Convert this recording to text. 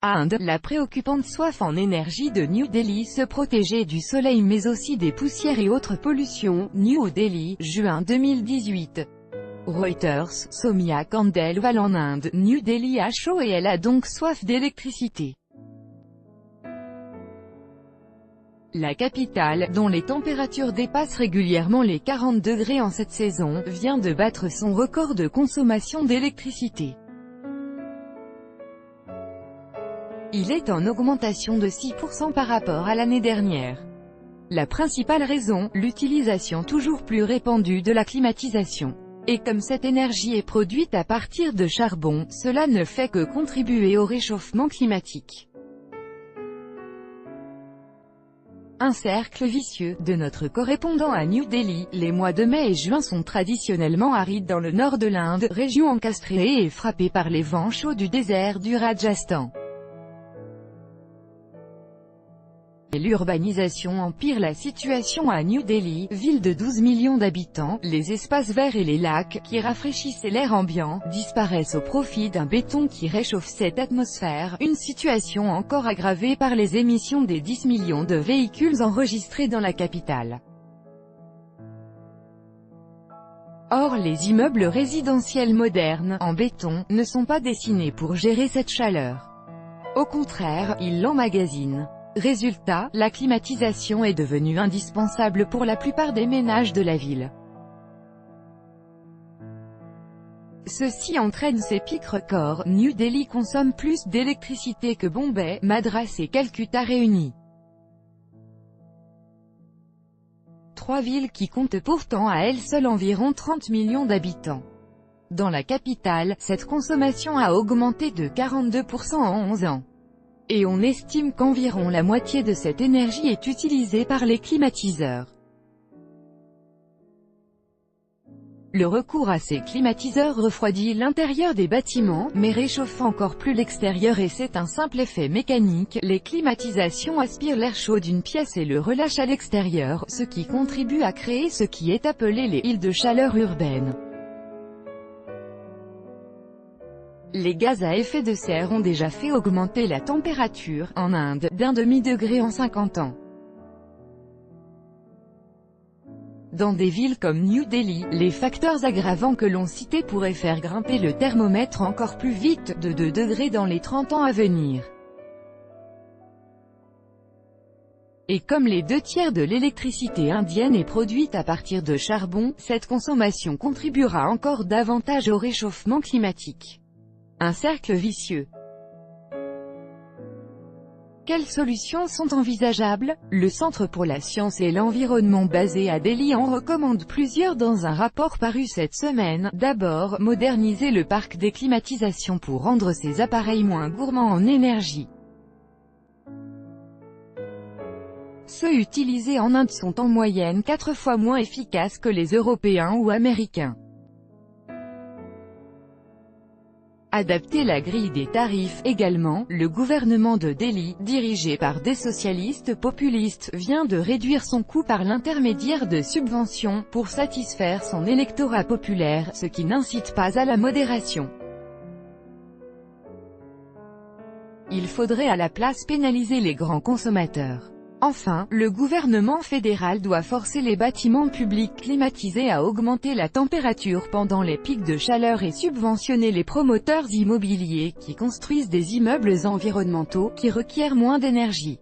Inde, la préoccupante soif en énergie de New Delhi, se protéger du soleil mais aussi des poussières et autres pollutions. New Delhi, juin 2018. Reuters, Soumya Khandelwal en Inde. New Delhi a chaud et elle a donc soif d'électricité. La capitale, dont les températures dépassent régulièrement les 40 degrés en cette saison, vient de battre son record de consommation d'électricité. Il est en augmentation de 6% par rapport à l'année dernière. La principale raison, l'utilisation toujours plus répandue de la climatisation. Et comme cette énergie est produite à partir de charbon, cela ne fait que contribuer au réchauffement climatique. Un cercle vicieux. De notre correspondant à New Delhi, les mois de mai et juin sont traditionnellement arides dans le nord de l'Inde, région encastrée et frappée par les vents chauds du désert du Rajasthan. Et l'urbanisation empire la situation à New Delhi, ville de 12 millions d'habitants. Les espaces verts et les lacs, qui rafraîchissent l'air ambiant, disparaissent au profit d'un béton qui réchauffe cette atmosphère, une situation encore aggravée par les émissions des 10 millions de véhicules enregistrés dans la capitale. Or les immeubles résidentiels modernes, en béton, ne sont pas dessinés pour gérer cette chaleur. Au contraire, ils l'emmagasinent. Résultat, la climatisation est devenue indispensable pour la plupart des ménages de la ville. Ceci entraîne ses pics records. New Delhi consomme plus d'électricité que Bombay, Madras et Calcutta réunis. Trois villes qui comptent pourtant à elles seules environ 30 millions d'habitants. Dans la capitale, cette consommation a augmenté de 42% en 11 ans. Et on estime qu'environ la moitié de cette énergie est utilisée par les climatiseurs. Le recours à ces climatiseurs refroidit l'intérieur des bâtiments, mais réchauffe encore plus l'extérieur et c'est un simple effet mécanique. Les climatisations aspirent l'air chaud d'une pièce et le relâchent à l'extérieur, ce qui contribue à créer ce qui est appelé les îles de chaleur urbaine. Les gaz à effet de serre ont déjà fait augmenter la température, en Inde, d'1 demi-degré en 50 ans. Dans des villes comme New Delhi, les facteurs aggravants que l'on citait pourraient faire grimper le thermomètre encore plus vite, de 2 degrés dans les 30 ans à venir. Et comme les 2/3 de l'électricité indienne est produite à partir de charbon, cette consommation contribuera encore davantage au réchauffement climatique. Un cercle vicieux. Quelles solutions sont envisageables? Le Centre pour la science et l'environnement basé à Delhi en recommande plusieurs dans un rapport paru cette semaine. D'abord, moderniser le parc des climatisations pour rendre ces appareils moins gourmands en énergie. Ceux utilisés en Inde sont en moyenne 4 fois moins efficaces que les européens ou américains. Adapter la grille des tarifs. Également, le gouvernement de Delhi, dirigé par des socialistes populistes, vient de réduire son coût par l'intermédiaire de subventions, pour satisfaire son électorat populaire, ce qui n'incite pas à la modération. Il faudrait à la place pénaliser les grands consommateurs. Enfin, le gouvernement fédéral doit forcer les bâtiments publics climatisés à augmenter la température pendant les pics de chaleur et subventionner les promoteurs immobiliers qui construisent des immeubles environnementaux qui requièrent moins d'énergie.